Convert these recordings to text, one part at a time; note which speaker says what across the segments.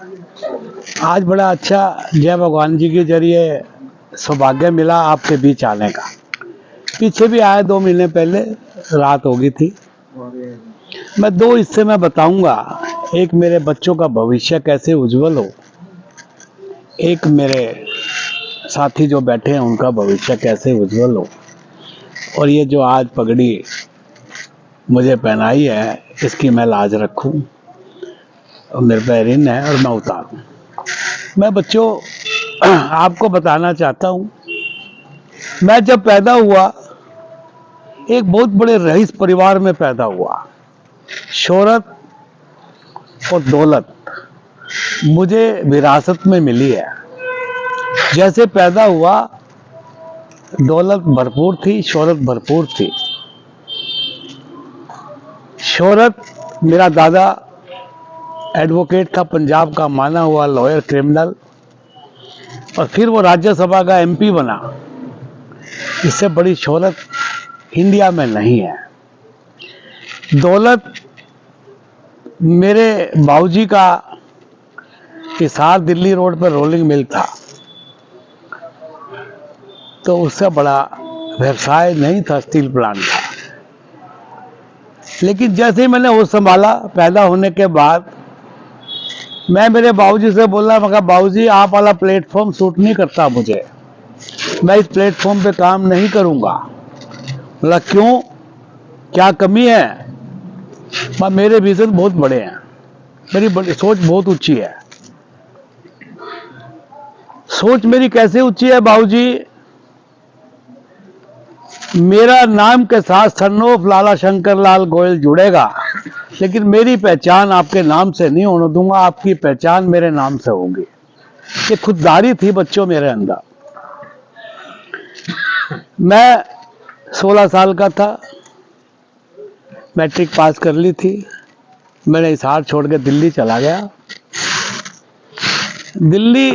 Speaker 1: आज बड़ा अच्छा जय भगवान जी के जरिए सौभाग्य मिला आपके बीच आने का। पीछे भी आए 2 महीने पहले, रात हो गई थी। मैं 2 हिस्से में बताऊंगा, एक मेरे बच्चों का भविष्य कैसे उज्जवल हो, एक मेरे साथी जो बैठे हैं उनका भविष्य कैसे उज्जवल हो। और ये जो आज पगड़ी मुझे पहनाई है, इसकी मैं लाज रखूं और मेरे पे ऋण है और मैं उतारूं। मैं बच्चों आपको बताना चाहता हूं, मैं जब पैदा हुआ एक बहुत बड़े रईस परिवार में पैदा हुआ। शोहरत और दौलत मुझे विरासत में मिली है। जैसे पैदा हुआ दौलत भरपूर थी, शोहरत भरपूर थी। शोहरत, मेरा दादा एडवोकेट था, पंजाब का माना हुआ लॉयर, क्रिमिनल, और फिर वो राज्यसभा का एमपी बना। इससे बड़ी शोहरत इंडिया में नहीं है। दौलत, मेरे बाबूजी का हिसार दिल्ली रोड पर रोलिंग मिल था, तो उससे बड़ा व्यवसाय नहीं था, स्टील प्लांट था। लेकिन जैसे ही मैंने वो संभाला, पैदा होने के बाद मैं मेरे बाबूजी से बोला, मगर बाबूजी आप वाला प्लेटफॉर्म सूट नहीं करता मुझे, मैं इस प्लेटफॉर्म पे काम नहीं करूंगा। बोला क्यों, क्या कमी है? मेरे विजन बहुत बड़े हैं, मेरी सोच बहुत ऊंची है। सोच मेरी कैसे ऊंची है बाबूजी? मेरा नाम के साथ सन ऑफ लाला शंकर लाल गोयल जुड़ेगा, लेकिन मेरी पहचान आपके नाम से नहीं होने दूंगा, आपकी पहचान मेरे नाम से होगी। ये खुददारी थी बच्चों मेरे अंदर। मैं 16 साल का था, मैट्रिक पास कर ली थी। मैंने हिसार छोड़ के दिल्ली चला गया। दिल्ली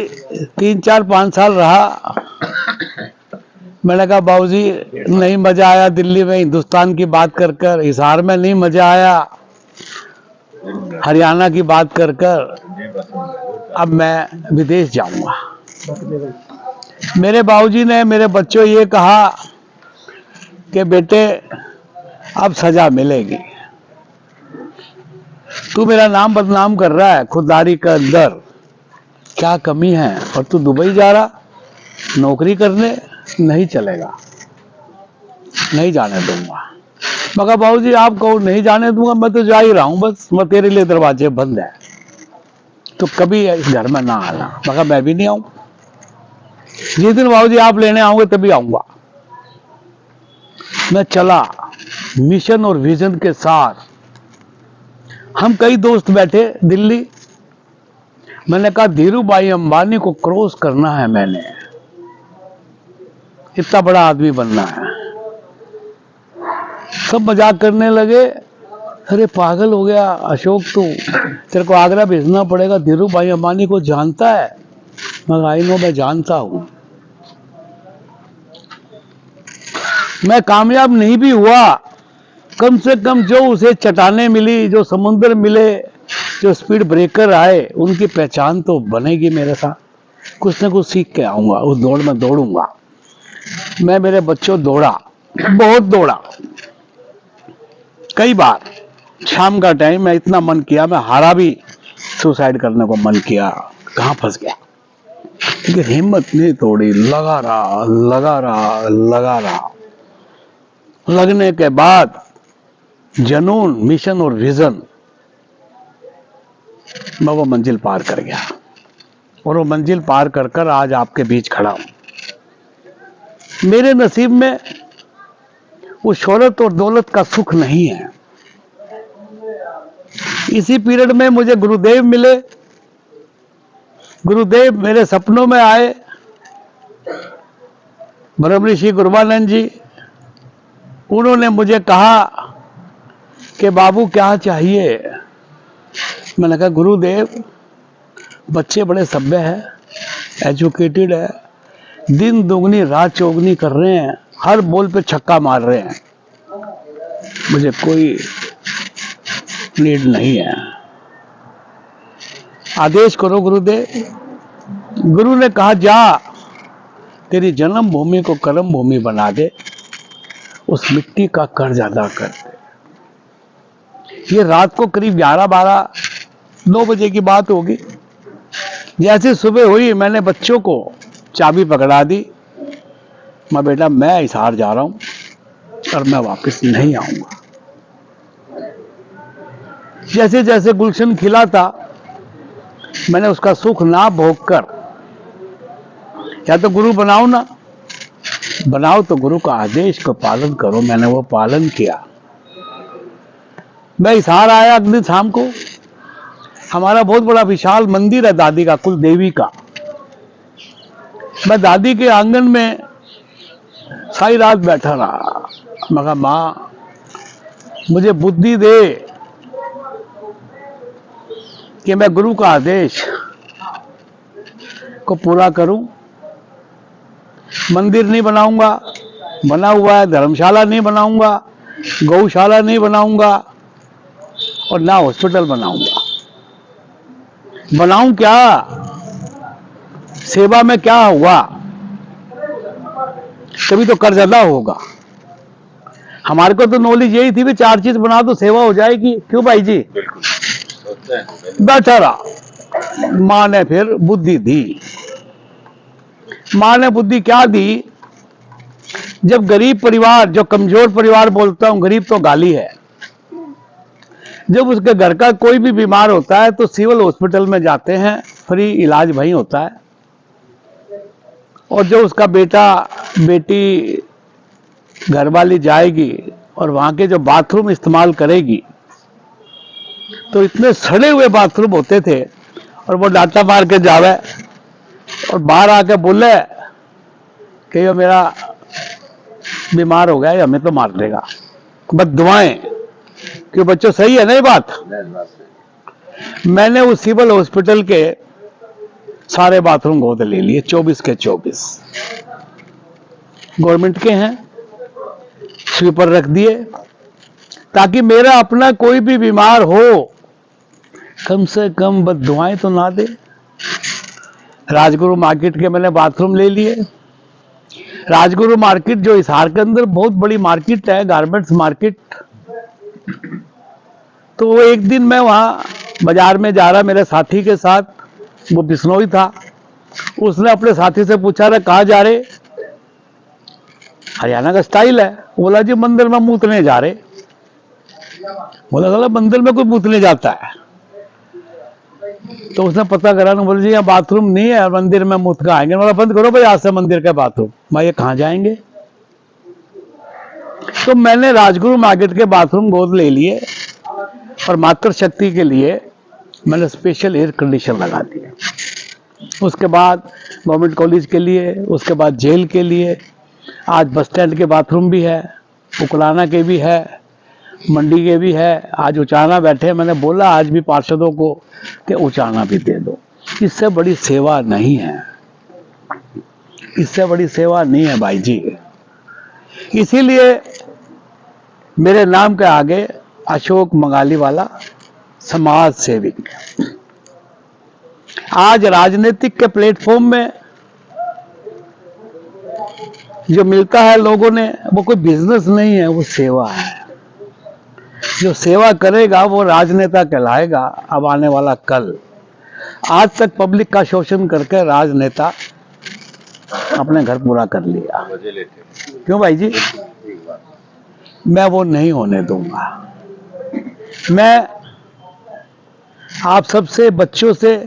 Speaker 1: 3-4-5 साल रहा। मैंने कहा बाबूजी नहीं मजा आया दिल्ली में, हिंदुस्तान की बात कर कर, हिसार में नहीं मजा आया, हरियाणा की बात कर कर, अब मैं विदेश जाऊंगा। मेरे बाबूजी ने मेरे बच्चों ये कहा कि बेटे अब सजा मिलेगी, तू मेरा नाम बदनाम कर रहा है खुददारी के अंदर, क्या कमी है? और तू दुबई जा रहा नौकरी करने, नहीं चलेगा, नहीं जाने दूंगा। मगर बाबूजी आप कहो नहीं जाने दूंगा, मैं तो जा ही रहा हूं, बस मैं तेरे लिए दरवाजे बंद है, तो कभी इस घर में ना आना। मगर मैं भी नहीं आऊं, जिस दिन बाबूजी आप लेने आओगे तभी आऊंगा। मैं चला मिशन और विजन के साथ। हम कई दोस्त बैठे दिल्ली। मैंने कहा धीरू भाई अंबानी को क्रॉस करना है, मैंने इतना बड़ा आदमी बनना है। सब मजाक करने लगे, अरे पागल हो गया अशोक, तू तेरे को आगरा भेजना पड़ेगा, धीरू भाई अंबानी को जानता है? मगर आई नो, मैं जानता हूं। मैं कामयाब नहीं भी हुआ, कम से कम जो उसे चट्टानें मिली, जो समुद्र मिले, जो स्पीड ब्रेकर आए, उनकी पहचान तो बनेगी मेरे साथ। कुछ ना कुछ सीख के आऊंगा, उस दौड़ में दौड़ूंगा। मैं मेरे बच्चों दौड़ा, बहुत दौड़ा, कई बार शाम का टाइम में इतना मन किया, मैं हारा भी, सुसाइड करने को मन किया, कहां फंस गया, लेकिन हिम्मत नहीं तोड़ी, लगा रहा लगा रहा लगा रहा। लगने के बाद जनून, मिशन और विजन, मैं वो मंजिल पार कर गया, और वो मंजिल पार कर कर आज आपके बीच खड़ा हूं। मेरे नसीब में वो शोहरत और दौलत का सुख नहीं है। इसी पीरियड में मुझे गुरुदेव मिले। गुरुदेव मेरे सपनों में आए, ब्रह्म ऋषि गुरबानंद जी। उन्होंने मुझे कहा कि बाबू क्या चाहिए? मैंने कहा गुरुदेव बच्चे बड़े सभ्य हैं, एजुकेटेड है, दिन दोगुनी रात चौगुनी कर रहे हैं, हर बॉल पे छक्का मार रहे हैं, मुझे कोई नीड नहीं है। आदेश करो गुरुदेव। गुरु ने कहा जा तेरी जन्म भूमि को कर्म भूमि बना दे, उस मिट्टी का कर्ज अदा कर दे। ये रात को करीब 11-12-9 बजे की बात होगी। जैसे सुबह हुई मैंने बच्चों को चाबी पकड़ा दी, मैं बेटा मैं हिसार जा रहा हूं और मैं वापस नहीं आऊंगा। जैसे जैसे गुलशन खिला था मैंने उसका सुख ना भोग कर, या तो गुरु बनाओ ना बनाओ तो गुरु का आदेश को पालन करो। मैंने वो पालन किया। मैं हिसार आया अगली शाम को। हमारा बहुत बड़ा विशाल मंदिर है दादी का, कुल देवी का। मैं दादी के आंगन में सारी रात बैठा रहा। मैं कहा मां मुझे बुद्धि दे कि मैं गुरु का आदेश को पूरा करूं। मंदिर नहीं बनाऊंगा, बना हुआ है। धर्मशाला नहीं बनाऊंगा, गौशाला नहीं बनाऊंगा, और ना हॉस्पिटल बनाऊंगा। बनाऊं क्या? सेवा में क्या हुआ? तभी तो कर्ज अदा होगा। हमारे को तो नॉलेज यही थी भी 4 चीज बना तो सेवा हो जाएगी। क्यों भाई जी? बैठा रहा। मां ने फिर बुद्धि दी। मां ने बुद्धि क्या दी? जब गरीब परिवार, जो कमजोर परिवार बोलता हूं, गरीब तो गाली है, जब उसके घर का कोई भी बीमार होता है तो सिविल हॉस्पिटल में जाते हैं, फ्री इलाज वहीं होता है। और जो उसका बेटा बेटी घरवाली जाएगी और वहां के जो बाथरूम इस्तेमाल करेगी, तो इतने सड़े हुए बाथरूम होते थे, और वो डांटा मार के जावे और बाहर आके बोले कि ये मेरा बीमार हो गया, हमें तो मार देगा। बस दुआएं। क्यों बच्चों, सही है ना ये बात? मैंने उस सिविल हॉस्पिटल के सारे बाथरूम गोद ले लिए, 24 के 24 गवर्नमेंट के हैं, स्वीपर रख दिए, ताकि मेरा अपना कोई भी बीमार हो कम से कम बद दुआएं तो ना दे। राजगुरु मार्केट के मैंने बाथरूम ले लिए। राजगुरु मार्केट जो हिसार के अंदर बहुत बड़ी मार्केट है, गारमेंट्स मार्केट। तो वो एक दिन मैं वहां बाजार में जा रहा मेरे साथी के साथ, वो बिश्नोई था। उसने अपने साथी से पूछा रहा कहाँ जा रहे? हरियाणा का स्टाइल है। बोला जी मंदिर में मूतने जा रहे। बोला साला मंदिर में कोई मूतने जाता है? तो उसने पता करा ना, बोले जी यहाँ बाथरूम नहीं है, मंदिर में मूत का आएंगे। बोला बंद करो भाई आज से मंदिर का बाथरूम। मैं ये कहाँ जाएंगे? तो मैंने राजगुरु मार्केट के बाथरूम गोद ले लिए, और मातृ शक्ति के लिए मैंने स्पेशल एयर कंडीशन लगा दिए। उसके बाद गवर्नमेंट कॉलेज के लिए, उसके बाद जेल के लिए, आज बस स्टैंड के बाथरूम भी है, उकलाना के भी है, मंडी के भी है। आज उचाना बैठे, मैंने बोला आज भी पार्षदों को कि उचाना भी दे दो। इससे बड़ी सेवा नहीं है, इससे बड़ी सेवा नहीं है भाई जी। इसीलिए मेरे नाम के आगे अशोक मंगाली वाला समाज सेविक। आज राजनीतिक के प्लेटफॉर्म में जो मिलता है लोगों ने, वो कोई बिजनेस नहीं है, वो सेवा है। जो सेवा करेगा वो राजनेता कहलाएगा। अब आने वाला कल। आज तक पब्लिक का शोषण करके राजनेता अपने घर पूरा कर लिया। क्यों भाई जी? मैं वो नहीं होने दूंगा। मैं आप सबसे, बच्चों से,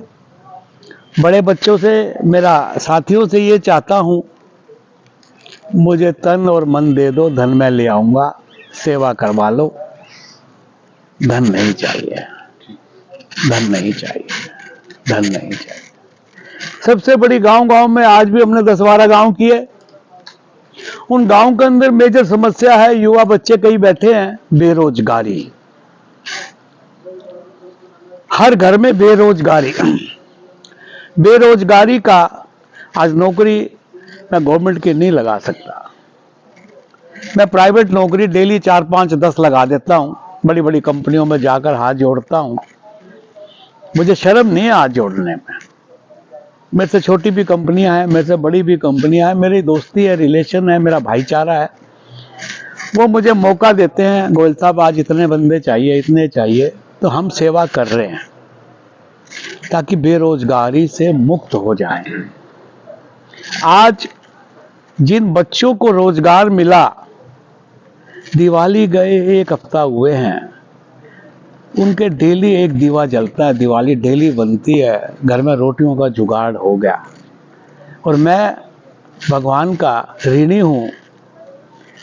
Speaker 1: बड़े बच्चों से, मेरा साथियों से ये चाहता हूं, मुझे तन और मन दे दो, धन मैं ले आऊंगा, सेवा करवा लो। धन नहीं चाहिए, धन नहीं चाहिए, धन नहीं चाहिए। सबसे बड़ी गांव में आज भी हमने 10-12 गांव किए। उन गांव के अंदर मेजर समस्या है, युवा बच्चे कई बैठे हैं, बेरोजगारी। हर घर में बेरोजगारी। बेरोजगारी का आज नौकरी मैं गवर्नमेंट की नहीं लगा सकता। मैं प्राइवेट नौकरी डेली 4, 5, 10 लगा देता हूं। बड़ी बड़ी कंपनियों में जाकर हाथ जोड़ता हूं। मुझे शर्म नहीं है हाथ जोड़ने में। मेरे से छोटी भी कंपनियां हैं, मेरे से बड़ी भी कंपनियां हैं, मेरी दोस्ती है, रिलेशन है, मेरा भाईचारा है। वो मुझे मौका देते हैं, गोयल साहब आज इतने बंदे चाहिए, इतने चाहिए, तो हम सेवा कर रहे हैं ताकि बेरोजगारी से मुक्त हो जाएं। आज जिन बच्चों को रोजगार मिला, दिवाली गए 1 हफ्ता हुए हैं, उनके डेली एक दीवा जलता है, दिवाली डेली बनती है, घर में रोटियों का जुगाड़ हो गया। और मैं भगवान का ऋणी हूँ,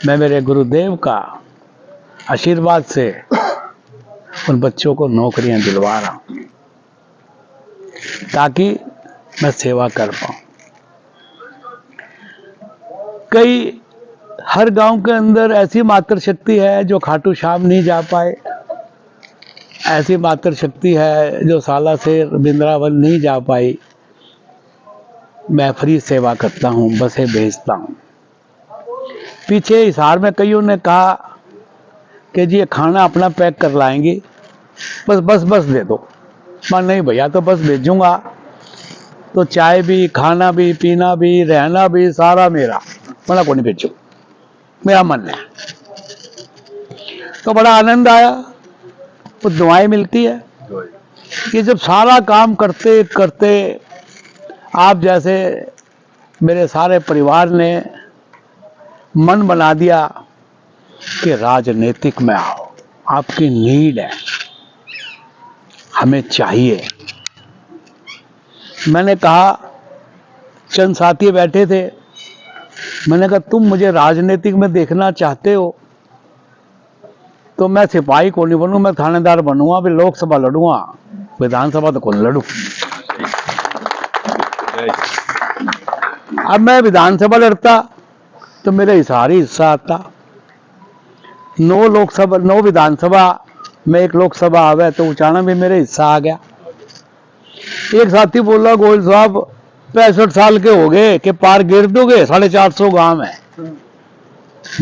Speaker 1: मैं मेरे गुरुदेव का आशीर्वाद से उन बच्चों को नौकरियां दिलवा रहा हूँ ताकि मैं सेवा कर पाऊँ। कई हर गांव के अंदर ऐसी मातृशक्ति है जो खाटू श्याम नहीं जा पाए, ऐसी मातृशक्ति है जो सालासर वृंदावन नहीं जा पाई। मैं फ्री सेवा करता हूँ, बसें भेजता हूँ। पीछे हिसार में कईयों ने कहा कि जी ये खाना अपना पैक कर लाएंगे, बस दे दो। मैं नहीं भैया, तो बस भेजूंगा तो चाय भी, खाना भी, पीना भी, रहना भी सारा मेरा, मना को नहीं भेजू, मेरा मन है। तो बड़ा आनंद आया, तो दुआएं मिलती है कि जब सारा काम करते करते आप जैसे मेरे सारे परिवार ने मन बना दिया कि राजनीतिक में आओ, आपकी नीड है, हमें चाहिए। मैंने कहा, चंद साथी बैठे थे, मैंने कहा तुम मुझे राजनीतिक में देखना चाहते हो तो मैं सिपाही को नहीं बनूं, मैं थानेदार बनूंगा, फिर लोकसभा लड़ूंगा, विधानसभा तो कौन लड़ू। अब मैं विधानसभा लड़ता तो मेरे हिसार ही हिस्सा आता। 9 विधानसभा में 1 लोकसभा आवे तो उचाना भी मेरे हिस्सा आ गया। एक साथी बोला, गोयल साहब 65 साल के हो गए कि पार गिर दोगे, 450 गांव है।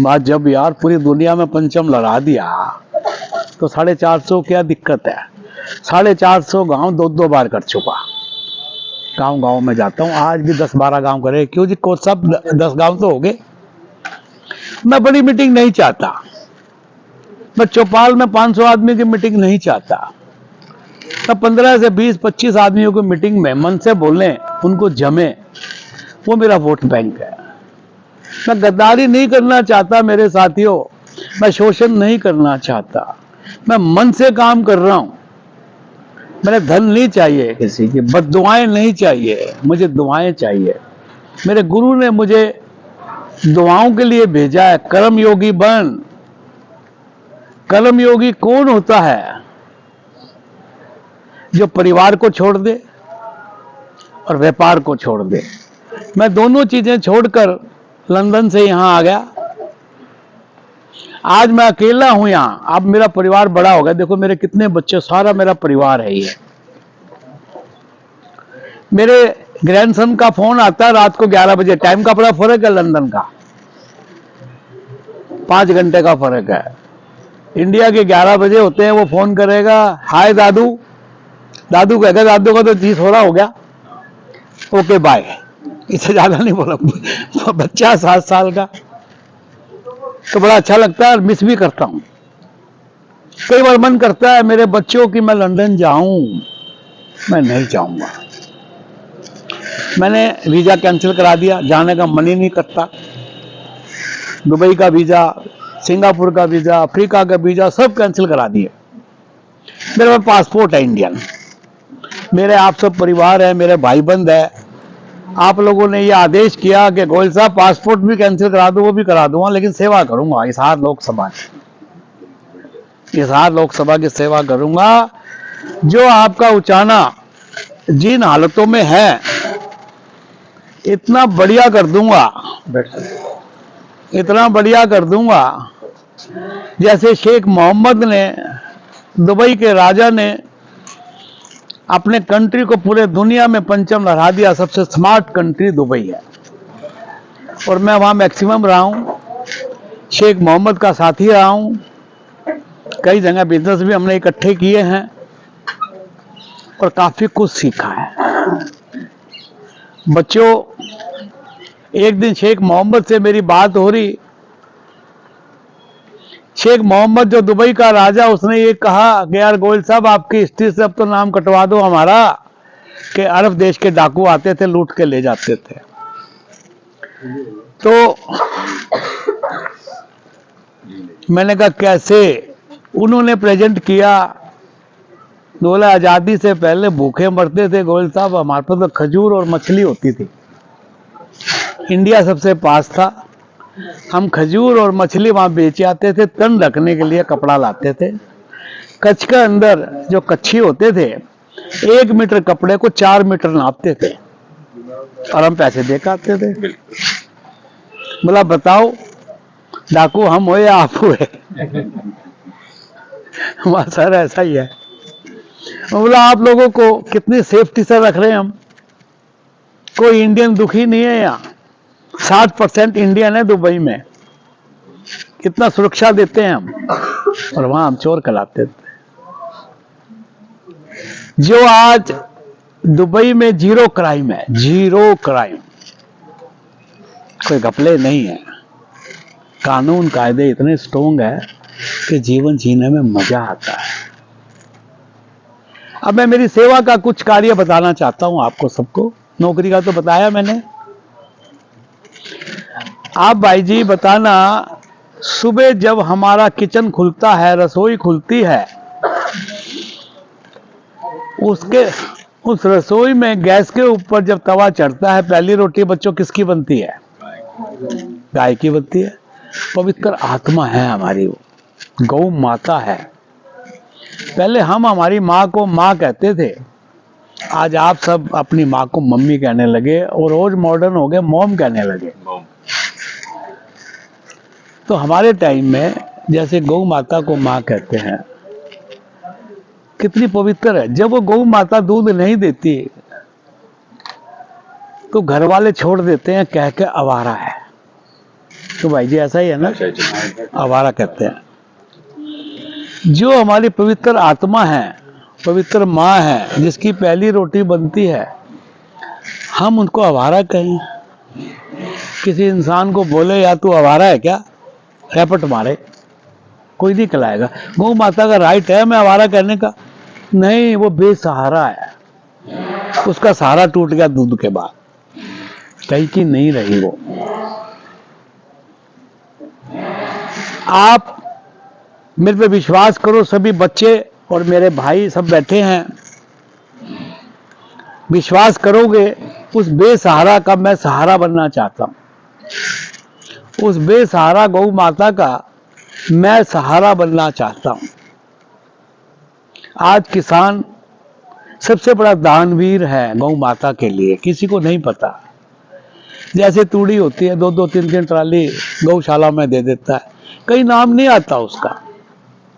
Speaker 1: बात जब यार पूरी दुनिया में पंचम लड़ा दिया तो 450 क्या दिक्कत है। 450 गांव 2-2 बार कर चुका। गांव गांव में जाता हूं, आज भी 10-12 गांव करे, क्यों जी को सब 10 गांव तो हो गए। मैं बड़ी मीटिंग नहीं चाहता, मैं चौपाल में 500 आदमी की मीटिंग नहीं चाहता। मैं 15 से 20-25 आदमियों की मीटिंग में मन से बोले, उनको जमे, वो मेरा वोट बैंक है। मैं गद्दारी नहीं करना चाहता मेरे साथियों, मैं शोषण नहीं करना चाहता, मैं मन से काम कर रहा हूं। मैंने धन नहीं चाहिए, किसी की बद्दुआएं नहीं चाहिए, मुझे दुआएं चाहिए। मेरे गुरु ने मुझे दुआओं के लिए भेजा है। कर्म योगी बन। कर्म योगी कौन होता है? जो परिवार को छोड़ दे और व्यापार को छोड़ दे। मैं दोनों चीजें छोड़कर लंदन से यहां आ गया। आज मैं अकेला हूं यहां। अब मेरा परिवार बड़ा हो गया, देखो मेरे कितने बच्चे, सारा मेरा परिवार है ये। मेरे ग्रैंडसन का फोन आता है रात को 11 बजे। टाइम का बड़ा फर्क है, लंदन का 5 घंटे का फर्क है। इंडिया के 11 बजे होते हैं, वो फोन करेगा, हाय दादू। दादू कहेगा, दादू का तो 30 हो रहा हो गया, ओके बाय। इससे ज्यादा नहीं बोला। बच्चा 7 साल का, तो बड़ा अच्छा लगता है और मिस भी करता हूं। कई बार मन करता है मेरे बच्चों की मैं लंदन जाऊं, मैं नहीं जाऊंगा। मैंने वीजा कैंसिल करा दिया, जाने का मन ही नहीं करता। दुबई का वीजा, सिंगापुर का वीजा, अफ्रीका का वीजा सब कैंसिल करा दिए। मेरे पास पासपोर्ट है इंडियन। मेरे आप सब परिवार है, मेरे भाई बंद है। आप लोगों ने ये आदेश किया कि गोयल साहब पासपोर्ट भी कैंसिल करा दो, वो भी करा दूंगा, लेकिन सेवा करूंगा हिसार लोकसभा की। हिसार लोकसभा की सेवा करूंगा। जो आपका उचाना जिन हालतों में है, इतना बढ़िया कर दूंगा, इतना बढ़िया कर दूंगा। जैसे शेख मोहम्मद ने, दुबई के राजा ने अपने कंट्री को पूरे दुनिया में पंचम लहरा दिया। सबसे स्मार्ट कंट्री दुबई है और मैं वहां मैक्सिमम रहा हूं। शेख मोहम्मद का साथी रहा हूं। कई जगह बिजनेस भी हमने इकट्ठे किए हैं। और काफी कुछ सीखा है। बच्चों, एक दिन शेख मोहम्मद से मेरी बात हो रही। शेख मोहम्मद जो दुबई का राजा, उसने ये कहा कि यार गोयल साहब, आपकी हिस्ट्री से अब तो नाम कटवा दो हमारा, कि अरब देश के डाकू आते थे, लूट के ले जाते थे। तो मैंने कहा कैसे? उन्होंने प्रेजेंट किया, बोला आजादी से पहले भूखे मरते थे गोयल साहब, हमारे पास तो खजूर और मछली होती थी। इंडिया सबसे पास था, हम खजूर और मछली वहां बेच आते थे, तन रखने के लिए कपड़ा लाते थे। कच्छ के अंदर जो कच्छी होते थे, 1 मीटर कपड़े को 4 मीटर नापते थे और हम पैसे दे के आते थे। बोला बताओ डाकू हम हो या आप हुए? हमारा सर ऐसा ही है। बोला आप लोगों को कितनी सेफ्टी से रख रहे हैं हम, कोई इंडियन दुखी नहीं है यहाँ, 60% इंडियन है दुबई में, कितना सुरक्षा देते हैं हम, और वहां हम चोर कहलाते थे। जो आज दुबई में 0 क्राइम है, 0 क्राइम, कोई घपले नहीं है, कानून कायदे इतने स्ट्रोंग है कि जीवन जीने में मजा आता है। अब मैं मेरी सेवा का कुछ कार्य बताना चाहता हूं आपको सबको। नौकरी का तो बताया मैंने। आप भाई जी बताना, सुबह जब हमारा किचन खुलता है, रसोई खुलती है, उस रसोई में गैस के ऊपर जब तवा चढ़ता है, पहली रोटी बच्चों किसकी बनती है? गाय की बनती है। पवित्र आत्मा है हमारी, वो गौ माता है। पहले हम हमारी माँ को माँ कहते थे, आज आप सब अपनी माँ को मम्मी कहने लगे और रोज मॉडर्न हो गए, मॉम कहने लगे। तो हमारे टाइम में जैसे गौ माता को माँ कहते हैं, कितनी पवित्र है। जब वो गौ माता दूध नहीं देती तो घर वाले छोड़ देते हैं, कह के आवारा है। तो भाई जी ऐसा ही है ना, आवारा कहते हैं। जो हमारी पवित्र आत्मा है, पवित्र माँ है, जिसकी पहली रोटी बनती है, हम उनको आवारा कहें? किसी इंसान को बोले या तू आवारा है क्या, रैपट मारे, कोई नहीं कहलाएगा। गौ माता का राइट है मैं आवारा कहने का? नहीं, वो बेसहारा है, उसका सहारा टूट गया दूध के बाद, कहीं की नहीं रही वो। आप मेरे पे विश्वास करो, सभी बच्चे और मेरे भाई सब बैठे हैं, विश्वास करोगे, उस बेसहारा का मैं सहारा बनना चाहता हूं। उस बेसहारा गौ माता का मैं सहारा बनना चाहता हूं। आज किसान सबसे बड़ा दानवीर है गौ माता के लिए, किसी को नहीं पता। जैसे तूड़ी होती है, 2-2, 3-3 ट्राली गौशाला में दे देता है, कहीं नाम नहीं आता उसका,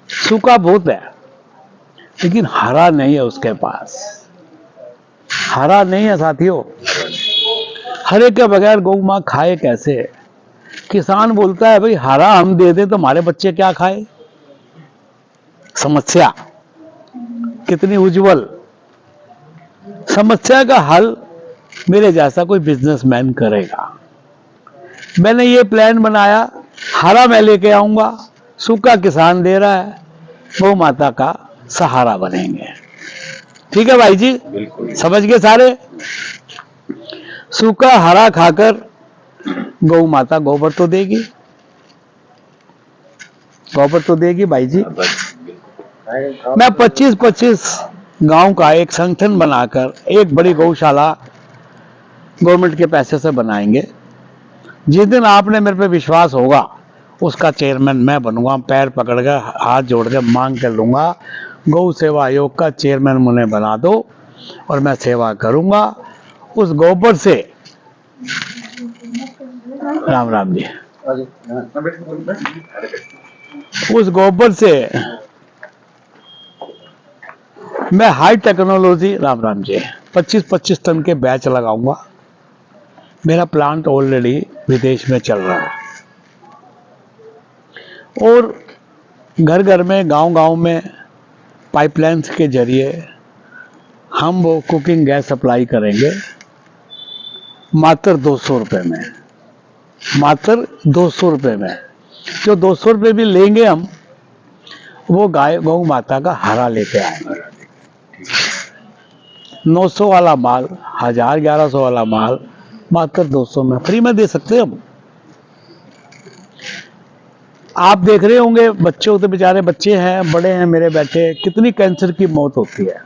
Speaker 1: सूखा बहुत है, लेकिन हरा नहीं है उसके पास, हरा नहीं है साथियों। हरे के बगैर गौ मां खाए कैसे? किसान बोलता है भाई हरा हम दे दे तो हमारे बच्चे क्या खाए? समस्या कितनी उज्जवल। समस्या का हल मेरे जैसा कोई बिजनेसमैन करेगा। मैंने ये प्लान बनाया, हरा मैं लेके आऊंगा, सूखा किसान दे रहा है, गौ माता का सहारा बनेंगे। ठीक है भाई जी, समझ गए सारे? सूखा हरा खाकर गौ माता गोबर तो देगी, गोबर तो देगी भाई जी। मैं 25-25 गांव का एक संगठन बनाकर एक बड़ी गौशाला गवर्नमेंट के पैसे से बनाएंगे। जिस दिन आपने मेरे पे विश्वास होगा, उसका चेयरमैन मैं बनूंगा, पैर पकड़कर हाथ जोड़कर मांग कर लूंगा, गौ सेवा आयोग का चेयरमैन मुझे बना दो और मैं सेवा करूंगा। उस गोबर से, राम राम जी, उस गोबर से मैं high technology, Ram Ram ji, 25-25 ton के बैच लगाऊंगा। मेरा प्लांट ऑलरेडी विदेश में चल रहा है और घर घर में, गांव गांव में पाइपलाइंस के जरिए हम वो कुकिंग गैस सप्लाई करेंगे मात्र 200 रुपये में, मात्र 200 रुपये में। जो 200 रुपये भी लेंगे हम, वो गाय गौ माता का हरा लेके आएंगे। 900 वाला माल, 1000-1100 वाला माल मात्र 200 में फ्री में दे सकते हैं हम। आप देख रहे होंगे बच्चों तो बेचारे बच्चे हैं, बड़े हैं, मेरे बेटे, कितनी कैंसर की मौत होती है।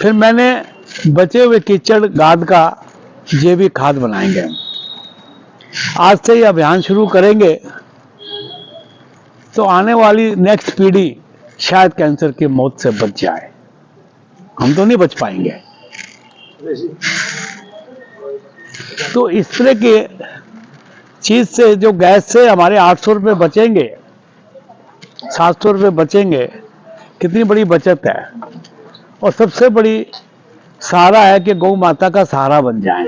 Speaker 1: फिर मैंने बचे हुए कीचड़ गाद का जैविक खाद बनाएंगे। आज से ये अभियान शुरू करेंगे तो आने वाली नेक्स्ट पीढ़ी शायद कैंसर की मौत से बच जाए। हम तो नहीं बच पाएंगे। तो इस तरह के चीज से, जो गैस से हमारे 800 रुपये बचेंगे, 700 रुपये बचेंगे, कितनी बड़ी बचत है। और सबसे बड़ी सहारा है कि गौ माता का सहारा बन जाए।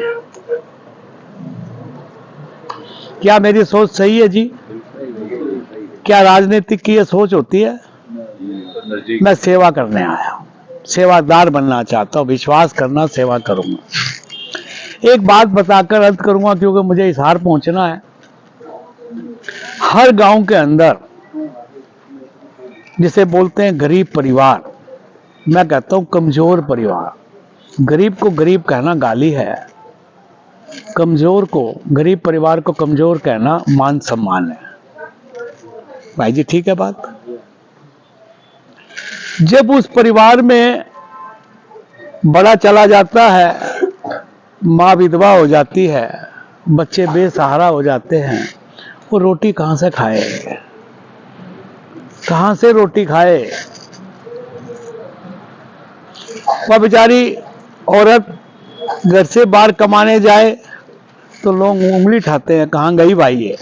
Speaker 1: क्या मेरी सोच सही है जी? क्या राजनीतिक की ये सोच होती है? मैं सेवा करने आया हूं, सेवादार बनना चाहता हूं, विश्वास करना, सेवा करूंगा। एक बात बताकर अंत करूंगा क्योंकि मुझे हिसार पहुंचना है। हर गांव के अंदर जिसे बोलते हैं गरीब परिवार, मैं कहता हूं कमजोर परिवार। गरीब को गरीब कहना गाली है, कमजोर को, गरीब परिवार को कमजोर कहना मान सम्मान है। भाई जी ठीक है बात? जब उस परिवार में बड़ा चला जाता है, माँ विधवा हो जाती है, बच्चे बेसहारा हो जाते हैं, वो रोटी कहां से खाए? कहां से रोटी खाए? वह बेचारी औरत घर से बाहर कमाने जाए तो लोग उंगली उठाते हैं, कहां गई भाई ये?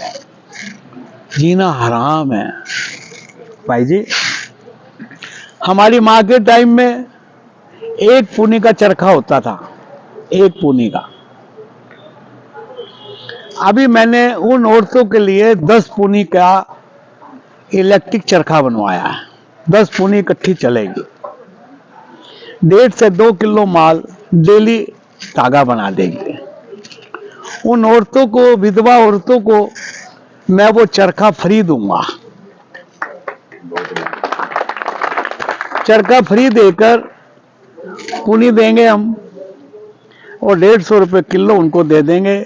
Speaker 1: जीना हराम है भाई जी। हमारी माँ के टाइम में 1 पूनी का चरखा होता था, 1 पूनी का। अभी मैंने उन औरतों के लिए 10 पूनी का इलेक्ट्रिक चरखा बनवाया है। 10 पूनी इकट्ठी चलेगी, 1.5 से 2 किलो माल डेली धागा बना देंगे। उन औरतों को, विधवा औरतों को मैं वो चरखा फ्री दूंगा। चरखा फ्री देकर पूनी देंगे हम, और 150 रुपये किलो उनको दे देंगे।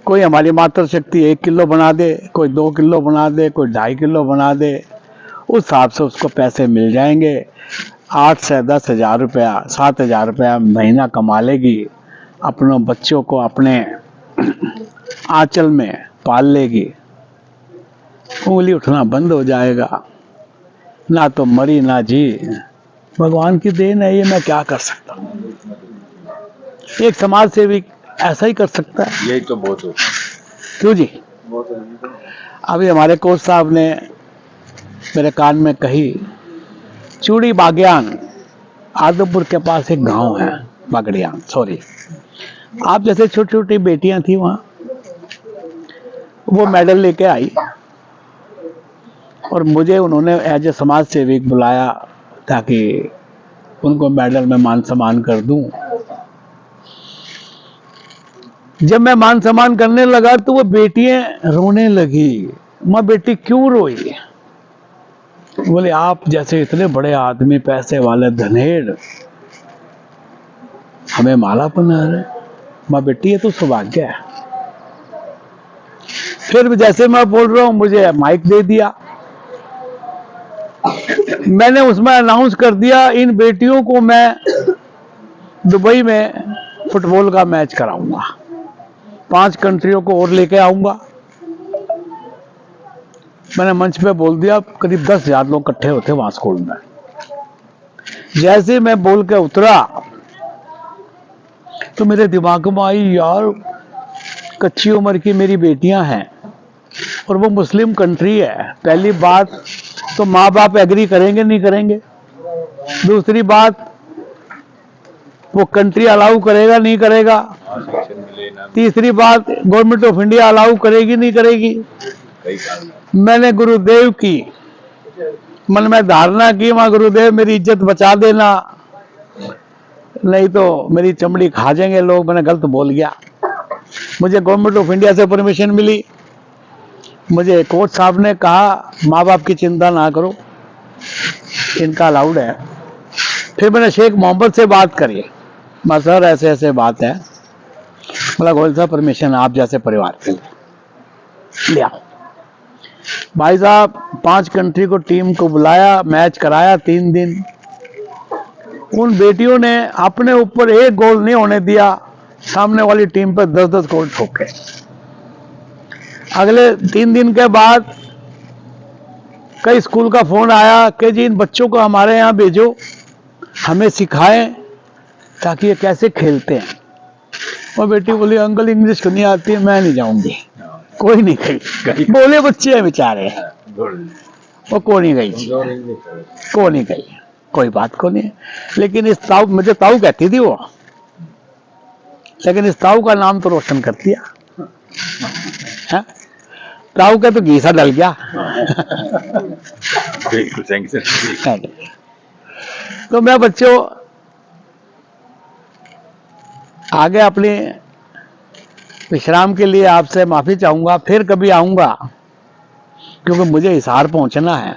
Speaker 1: कोई हमारी मातृशक्ति 1 किलो बना दे, कोई 2 किलो बना दे, कोई 2.5 किलो बना दे, उस हिसाब से उसको पैसे मिल जाएंगे। 8 से 10,000 रुपया, 7,000 रुपया महीना कमा लेगी। अपनों बच्चों को अपने आंचल में पाल लेगी। उंगली उठना बंद हो जाएगा। ना तो मरी ना जी, भगवान की देन है ये, मैं क्या कर सकता हूँ। एक समाज सेवी ऐसा ही कर सकता है। यही तो बहुत हो। क्यों जी? अभी हमारे कोच साहब ने मेरे कान में कही, चूड़ी बागयान, आदमपुर के पास एक गांव है, बागड़ियान, सॉरी, आप जैसे छोटी छोटी बेटियां थी वहां, वो मेडल लेके आई और मुझे उन्होंने एज ए समाज सेविक बुलाया ताकि उनको मेडल में मान सम्मान कर दूं। जब मैं मान सम्मान करने लगा तो वो बेटियां रोने लगी। माँ बेटी क्यों रोई? बोले आप जैसे इतने बड़े आदमी, पैसे वाले, धनेड़, हमें माला पहना रहे। माँ बेटी ये तो सौभाग्य है। फिर जैसे मैं बोल रहा हूं मुझे माइक दे दिया। मैंने उसमें अनाउंस कर दिया, इन बेटियों को मैं दुबई में फुटबॉल का मैच कराऊंगा, 5 कंट्रियों को और लेके आऊंगा। मैंने मंच पे बोल दिया, करीब 10,000 लोग इकट्ठे होते वहां स्कूल में। जैसे मैं बोल के उतरा तो मेरे दिमाग में आई, यार कच्ची उम्र की मेरी बेटियां हैं और वो मुस्लिम कंट्री है। पहली बात तो माँ बाप एग्री करेंगे नहीं करेंगे, दूसरी बात वो कंट्री अलाउ करेगा नहीं करेगा, तीसरी बात गवर्नमेंट ऑफ इंडिया अलाउ करेगी नहीं करेगी। मैंने गुरुदेव की मन में धारणा की मां गुरुदेव मेरी इज्जत बचा देना, नहीं तो मेरी चमड़ी खा जाएंगे लोग। मैंने गलत बोल गया। मुझे गवर्नमेंट ऑफ इंडिया से परमिशन मिली। मुझे कोच साहब ने कहा माँ बाप की चिंता ना करो, इनका अलाउड है। फिर मैंने शेख मोहम्मद से बात करी, मैं सर ऐसे ऐसे बात है। बोला गोयल साहब परमिशन आप जैसे परिवार के लिए ले आओ। भाई साहब 5 कंट्री को टीम को बुलाया, मैच कराया 3 दिन। उन बेटियों ने अपने ऊपर एक गोल नहीं होने दिया, सामने वाली टीम पर 10-10 गोल ठोके। अगले 3 दिन के बाद कई स्कूल का फोन आया कि जी इन बच्चों को हमारे यहाँ भेजो, हमें सिखाएं ताकि ये कैसे खेलते हैं। और बेटी बोली अंकल इंग्लिश तो नहीं आती है, मैं नहीं जाऊंगी। कोई नहीं गई, बोले बच्चे हैं बेचारे, वो को नहीं गई, को नहीं गई, कोई बात को नहीं। लेकिन इस ताऊ, मुझे ताऊ कहती थी वो, लेकिन इस ताऊ का नाम तो रोशन कर दिया। ताऊ का तो घीसा डल गया। तो मैं बच्चों आगे अपने विश्राम के लिए आपसे माफी चाहूंगा, फिर कभी आऊंगा क्योंकि मुझे हिसार पहुंचना है।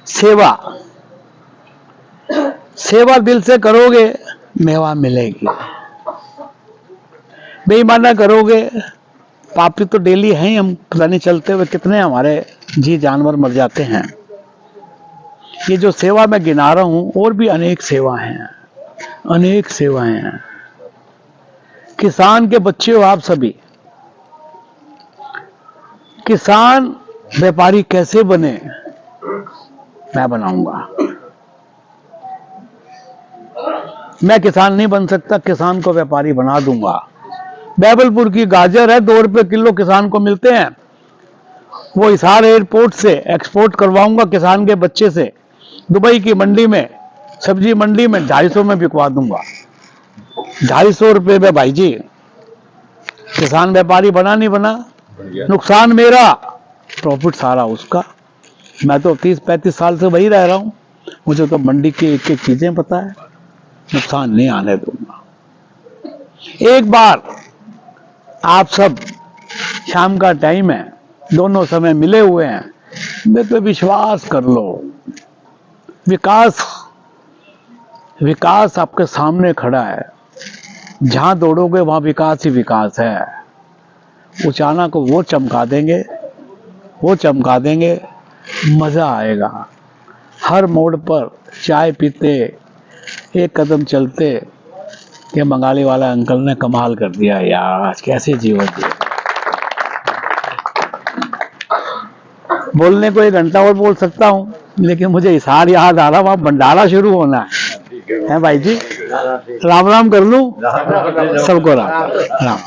Speaker 1: सेवा, सेवा दिल से करोगे मेवा मिलेगी, बेईमाना करोगे। पापी तो डेली हैं ही हम, पता नहीं चलते हुए कितने हमारे जी जानवर मर जाते हैं। ये जो सेवा मैं गिना रहा हूं और भी अनेक सेवा हैं, अनेक सेवाएं हैं। किसान के बच्चे हो आप सभी, किसान व्यापारी कैसे बने मैं बनाऊंगा। मैं किसान नहीं बन सकता, किसान को व्यापारी बना दूंगा। बैबलपुर की गाजर है 2 रुपए किलो किसान को मिलते हैं, वो हिसार एयरपोर्ट से एक्सपोर्ट करवाऊंगा किसान के बच्चे से। दुबई की मंडी में, सब्जी मंडी में 250 में बिकवा दूंगा। 250 रुपए में भाई जी। किसान व्यापारी बना नहीं बना, नुकसान मेरा, प्रॉफिट सारा उसका। मैं तो 30-35 साल से वही रह रहा हूं, मुझे तो मंडी की एक एक चीजें पता है। नुकसान नहीं आने दूंगा। एक बार आप सब, शाम का टाइम है, दोनों समय मिले हुए हैं, मेरे पे विश्वास कर लो। विकास, विकास आपके सामने खड़ा है, जहां दौड़ोगे वहां विकास ही विकास है। उचाना को वो चमका देंगे, वो चमका देंगे, मजा आएगा। हर मोड़ पर चाय पीते, एक कदम चलते, ये बंगाली वाला अंकल ने कमाल कर दिया यार, आज कैसे जीवन दिया। बोलने को 1 घंटा और बोल सकता हूं, लेकिन मुझे हिसार याद आ रहा, वहां भंडारा शुरू होना है भाई जी। राम राम कर लूं सबको, राम राम।